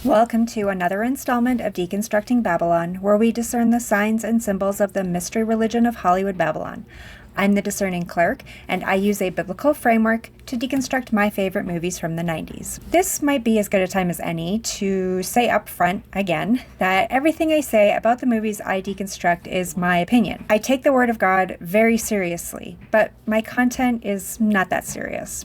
Welcome to another installment of Deconstructing Babylon, where we discern the signs and symbols of the mystery religion of Hollywood Babylon. I'm the Discerning Clerk, and I use a biblical framework to deconstruct my favorite movies from the 90s. This might be as good a time as any to say up front, again, that everything I say about the movies I deconstruct is my opinion. I take the Word of God very seriously, but my content is not that serious.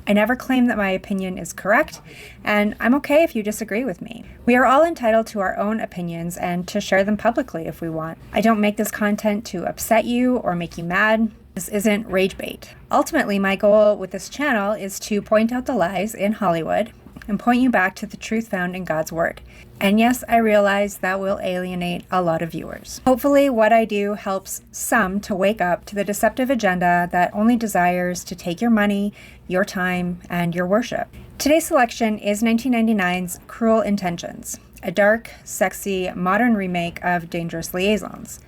I never claim that my opinion is correct, and I'm okay if you disagree with me. We are all entitled to our own opinions and to share them publicly if we want. I don't make this content to upset you or make you mad. This isn't rage bait. Ultimately, my goal with this channel is to point out the lies in Hollywood and point you back to the truth found in God's Word. And yes, I realize that will alienate a lot of viewers. Hopefully, what I do helps some to wake up to the deceptive agenda that only desires to take your money, your time, and your worship. Today's selection is 1999's Cruel Intentions, a dark, sexy, modern remake of Dangerous Liaisons.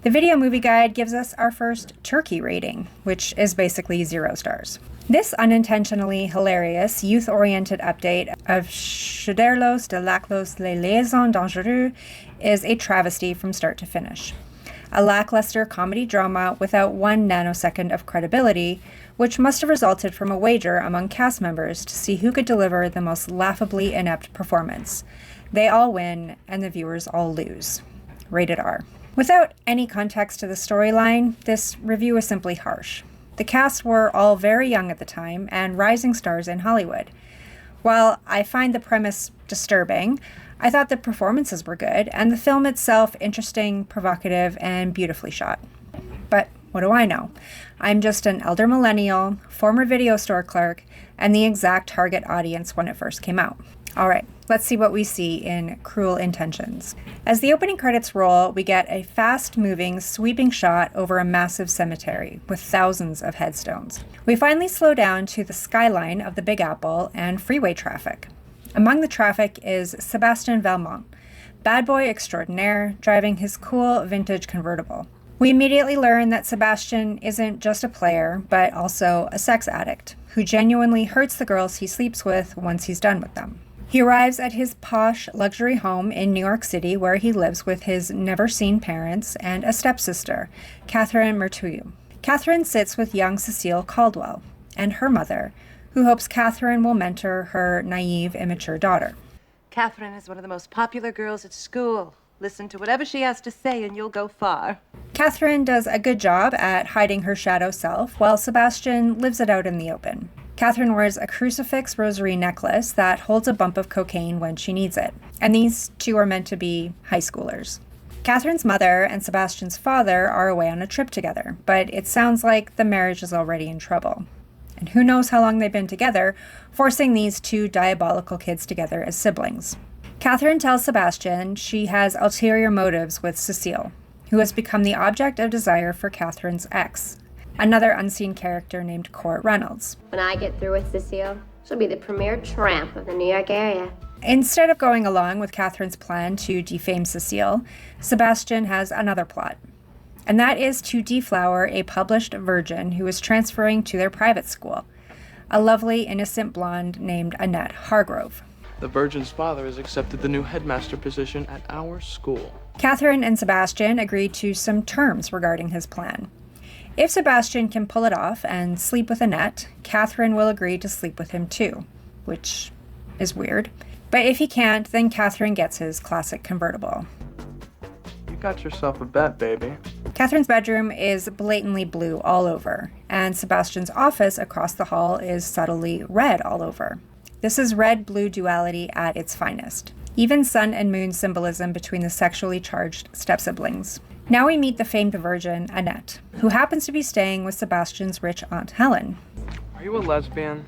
The Video Movie Guide gives us our first turkey rating, which is basically 0 stars. This unintentionally hilarious, youth-oriented update of Chederlos de Laclos Les Liaisons Dangereuses is a travesty from start to finish. A lackluster comedy drama without 1 nanosecond of credibility, which must have resulted from a wager among cast members to see who could deliver the most laughably inept performance. They all win, and the viewers all lose. Rated R. Without any context to the storyline, this review is simply harsh. The cast were all very young at the time and rising stars in Hollywood. While I find the premise disturbing, I thought the performances were good and the film itself interesting, provocative, and beautifully shot. But what do I know? I'm just an elder millennial, former video store clerk, and the exact target audience when it first came out. All right, let's see what we see in Cruel Intentions. As the opening credits roll, we get a fast-moving, sweeping shot over a massive cemetery with thousands of headstones. We finally slow down to the skyline of the Big Apple and freeway traffic. Among the traffic is Sebastian Valmont, bad boy extraordinaire, driving his cool vintage convertible. We immediately learn that Sebastian isn't just a player, but also a sex addict, who genuinely hurts the girls he sleeps with once he's done with them. He arrives at his posh luxury home in New York City, where he lives with his never-seen parents and a stepsister, Catherine Merteuil. Catherine sits with young Cecile Caldwell and her mother, who hopes Catherine will mentor her naive, immature daughter. Catherine is one of the most popular girls at school. Listen to whatever she has to say and you'll go far. Catherine does a good job at hiding her shadow self, while Sebastian lives it out in the open. Catherine wears a crucifix rosary necklace that holds a bump of cocaine when she needs it, and these two are meant to be high schoolers. Catherine's mother and Sebastian's father are away on a trip together, but it sounds like the marriage is already in trouble. And who knows how long they've been together, forcing these two diabolical kids together as siblings. Catherine tells Sebastian she has ulterior motives with Cecile, who has become the object of desire for Catherine's ex, another unseen character named Court Reynolds. When I get through with Cecile, she'll be the premier tramp of the New York area. Instead of going along with Catherine's plan to defame Cecile, Sebastian has another plot, and that is to deflower a published virgin who is transferring to their private school, a lovely, innocent blonde named Annette Hargrove. The virgin's father has accepted the new headmaster position at our school. Catherine and Sebastian agreed to some terms regarding his plan. If Sebastian can pull it off and sleep with Annette, Catherine will agree to sleep with him too, which is weird. But if he can't, then Catherine gets his classic convertible. You got yourself a bet, baby. Catherine's bedroom is blatantly blue all over, and Sebastian's office across the hall is subtly red all over. This is red-blue duality at its finest. Even sun and moon symbolism between the sexually charged step-siblings. Now we meet the famed virgin, Annette, who happens to be staying with Sebastian's rich Aunt Helen. Are you a lesbian?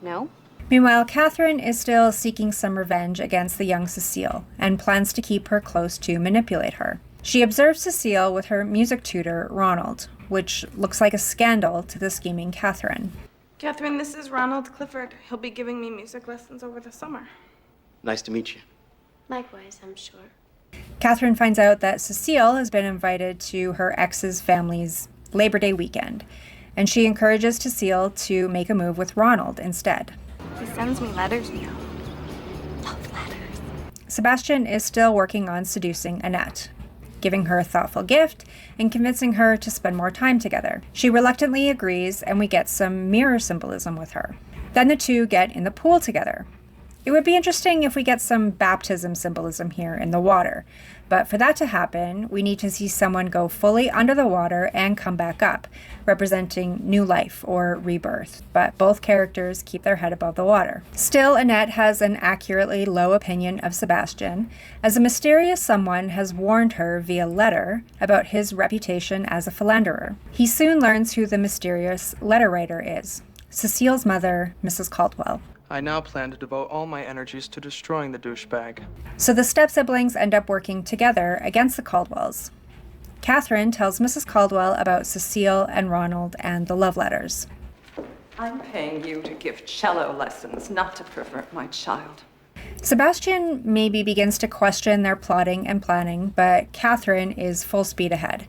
No? Meanwhile, Catherine is still seeking some revenge against the young Cecile and plans to keep her close to manipulate her. She observes Cecile with her music tutor, Ronald, which looks like a scandal to the scheming Catherine. Catherine, this is Ronald Clifford. He'll be giving me music lessons over the summer. Nice to meet you. Likewise, I'm sure. Catherine finds out that Cecile has been invited to her ex's family's Labor Day weekend, and she encourages Cecile to make a move with Ronald instead. He sends me letters now. Love letters. Sebastian is still working on seducing Annette, giving her a thoughtful gift and convincing her to spend more time together. She reluctantly agrees, and we get some mirror symbolism with her. Then the two get in the pool together. It would be interesting if we get some baptism symbolism here in the water, but for that to happen, we need to see someone go fully under the water and come back up, representing new life or rebirth, but both characters keep their head above the water. Still, Annette has an accurately low opinion of Sebastian, as a mysterious someone has warned her via letter about his reputation as a philanderer. He soon learns who the mysterious letter writer is, Cecile's mother, Mrs. Caldwell. I now plan to devote all my energies to destroying the douchebag. So the step-siblings end up working together against the Caldwells. Catherine tells Mrs. Caldwell about Cecile and Ronald and the love letters. I'm paying you to give cello lessons, not to pervert my child. Sebastian maybe begins to question their plotting and planning, but Catherine is full speed ahead.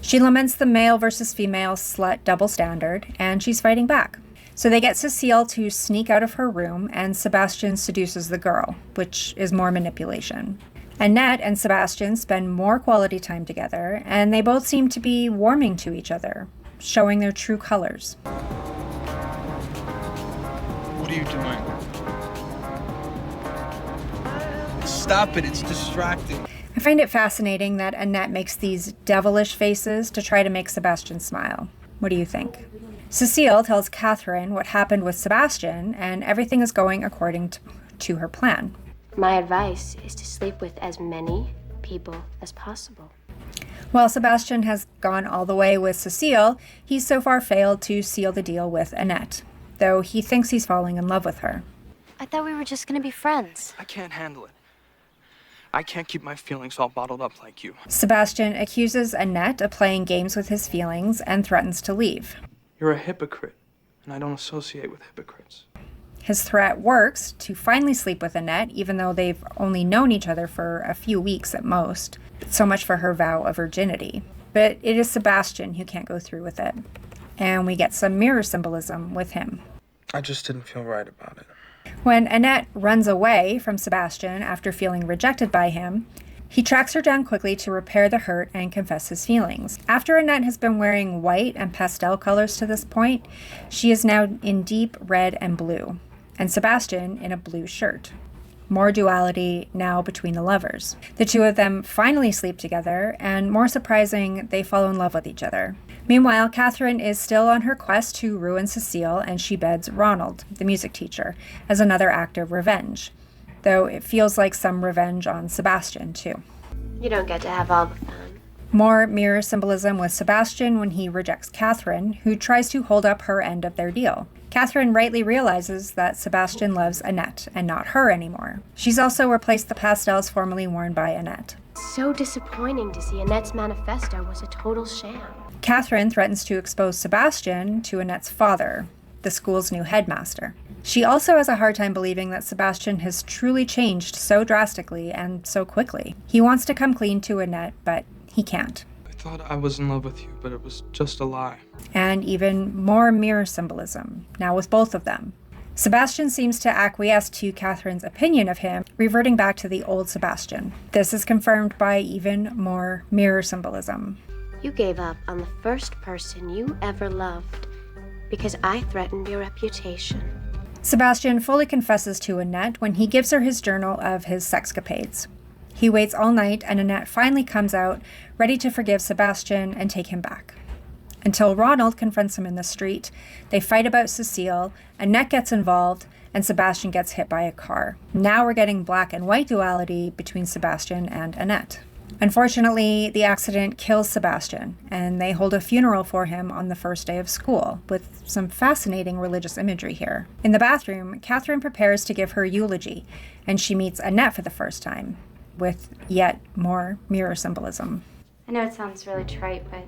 She laments the male versus female slut double standard, and she's fighting back. So they get Cecile to sneak out of her room, and Sebastian seduces the girl, which is more manipulation. Annette and Sebastian spend more quality time together, and they both seem to be warming to each other, showing their true colors. What are you doing? Stop it, it's distracting. I find it fascinating that Annette makes these devilish faces to try to make Sebastian smile. What do you think? Cecile tells Catherine what happened with Sebastian, and everything is going according to her plan. My advice is to sleep with as many people as possible. While Sebastian has gone all the way with Cecile, he's so far failed to seal the deal with Annette, though he thinks he's falling in love with her. I thought we were just gonna be friends. I can't handle it. I can't keep my feelings all bottled up like you. Sebastian accuses Annette of playing games with his feelings and threatens to leave. You're a hypocrite, and I don't associate with hypocrites. His threat works to finally sleep with Annette, even though they've only known each other for a few weeks at most. So much for her vow of virginity. But it is Sebastian who can't go through with it. And we get some mirror symbolism with him. I just didn't feel right about it. When Annette runs away from Sebastian after feeling rejected by him, he tracks her down quickly to repair the hurt and confess his feelings. After Annette has been wearing white and pastel colors to this point, she is now in deep red and blue, and Sebastian in a blue shirt. More duality now between the lovers. The two of them finally sleep together, and more surprising, they fall in love with each other. Meanwhile, Catherine is still on her quest to ruin Cecile, and she beds Ronald, the music teacher, as another act of revenge. Though it feels like some revenge on Sebastian, too. You don't get to have all the fun. More mirror symbolism with Sebastian when he rejects Catherine, who tries to hold up her end of their deal. Catherine rightly realizes that Sebastian loves Annette and not her anymore. She's also replaced the pastels formerly worn by Annette. So disappointing to see Annette's manifesto was a total sham. Catherine threatens to expose Sebastian to Annette's father, the school's new headmaster. She also has a hard time believing that Sebastian has truly changed so drastically and so quickly. He wants to come clean to Annette, but he can't. I thought I was in love with you, but it was just a lie. And even more mirror symbolism, now with both of them. Sebastian seems to acquiesce to Catherine's opinion of him, reverting back to the old Sebastian. This is confirmed by even more mirror symbolism. You gave up on the first person you ever loved because I threatened your reputation. Sebastian fully confesses to Annette when he gives her his journal of his sexcapades. He waits all night, and Annette finally comes out, ready to forgive Sebastian and take him back. Until Ronald confronts him in the street, they fight about Cecile, Annette gets involved, and Sebastian gets hit by a car. Now we're getting black and white duality between Sebastian and Annette. Unfortunately, the accident kills Sebastian, and they hold a funeral for him on the first day of school, with some fascinating religious imagery here. In the bathroom, Catherine prepares to give her eulogy, and she meets Annette for the first time, with yet more mirror symbolism. I know it sounds really trite, but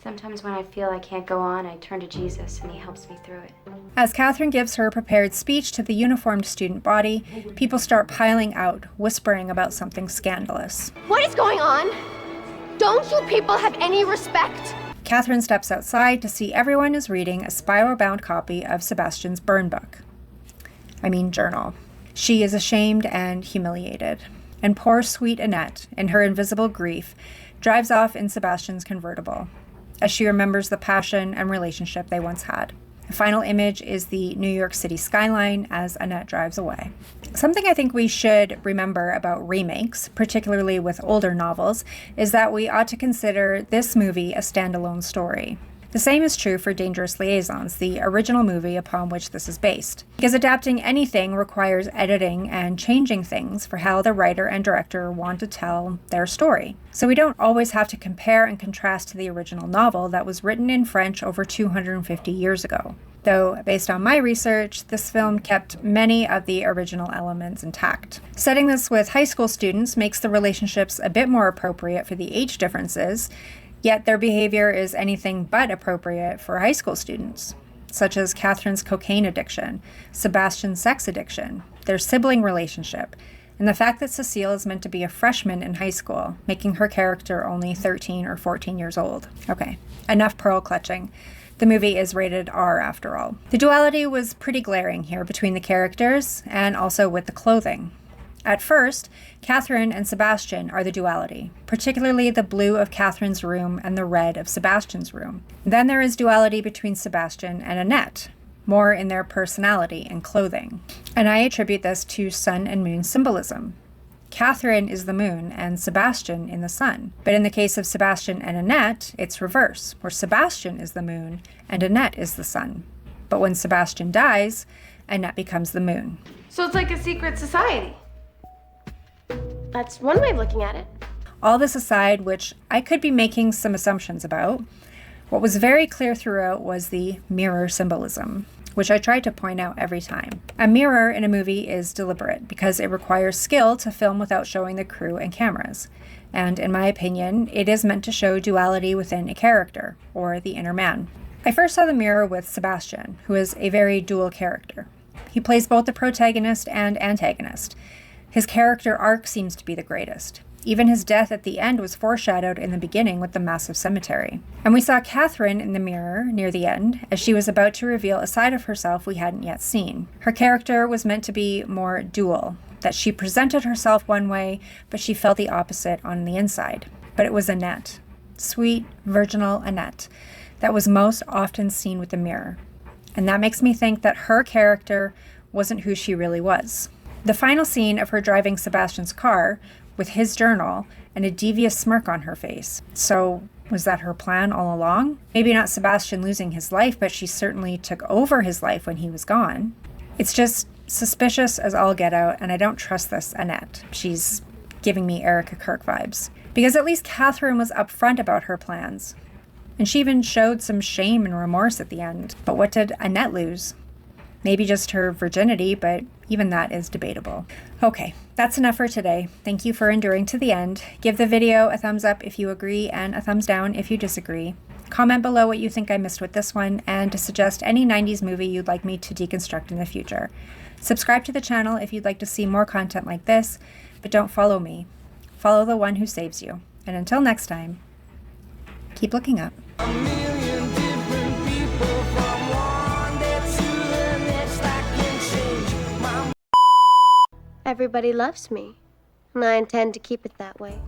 sometimes when I feel I can't go on, I turn to Jesus and he helps me through it. As Catherine gives her prepared speech to the uniformed student body, people start piling out, whispering about something scandalous. What is going on? Don't you people have any respect? Catherine steps outside to see everyone is reading a spiral-bound copy of Sebastian's burn book. journal. She is ashamed and humiliated. And poor sweet Annette, in her invisible grief, drives off in Sebastian's convertible, as she remembers the passion and relationship they once had. The final image is the New York City skyline as Annette drives away. Something I think we should remember about remakes, particularly with older novels, is that we ought to consider this movie a standalone story. The same is true for Dangerous Liaisons, the original movie upon which this is based, because adapting anything requires editing and changing things for how the writer and director want to tell their story. So we don't always have to compare and contrast to the original novel that was written in French over 250 years ago. Though, based on my research, this film kept many of the original elements intact. Setting this with high school students makes the relationships a bit more appropriate for the age differences, yet their behavior is anything but appropriate for high school students, such as Catherine's cocaine addiction, Sebastian's sex addiction, their sibling relationship, and the fact that Cecile is meant to be a freshman in high school, making her character only 13 or 14 years old. Okay, enough pearl clutching. The movie is rated R after all. The duality was pretty glaring here between the characters and also with the clothing. At first, Catherine and Sebastian are the duality, particularly the blue of Catherine's room and the red of Sebastian's room. Then there is duality between Sebastian and Annette, more in their personality and clothing. And I attribute this to sun and moon symbolism. Catherine is the moon and Sebastian in the sun. But in the case of Sebastian and Annette, it's reverse, where Sebastian is the moon and Annette is the sun. But when Sebastian dies, Annette becomes the moon. So it's like a secret society. That's one way of looking at it. All this aside, which I could be making some assumptions about, what was very clear throughout was the mirror symbolism, which I tried to point out every time. A mirror in a movie is deliberate because it requires skill to film without showing the crew and cameras. And in my opinion, it is meant to show duality within a character, or the inner man. I first saw the mirror with Sebastian, who is a very dual character. He plays both the protagonist and antagonist. His character arc seems to be the greatest. Even his death at the end was foreshadowed in the beginning with the massive cemetery. And we saw Catherine in the mirror near the end, as she was about to reveal a side of herself we hadn't yet seen. Her character was meant to be more dual, that she presented herself one way, but she felt the opposite on the inside. But it was Annette, sweet, virginal Annette, that was most often seen with the mirror. And that makes me think that her character wasn't who she really was. The final scene of her driving Sebastian's car with his journal and a devious smirk on her face. So was that her plan all along? Maybe not Sebastian losing his life, but she certainly took over his life when he was gone. It's just suspicious as all get out, and I don't trust this Annette. She's giving me Erica Kirk vibes. Because at least Catherine was upfront about her plans. And she even showed some shame and remorse at the end. But what did Annette lose? Maybe just her virginity, but even that is debatable. Okay, that's enough for today. Thank you for enduring to the end. Give the video a thumbs up if you agree and a thumbs down if you disagree. Comment below what you think I missed with this one and to suggest any 90s movie you'd like me to deconstruct in the future. Subscribe to the channel if you'd like to see more content like this, but don't follow me. Follow the one who saves you. And until next time, keep looking up. Everybody loves me, and I intend to keep it that way.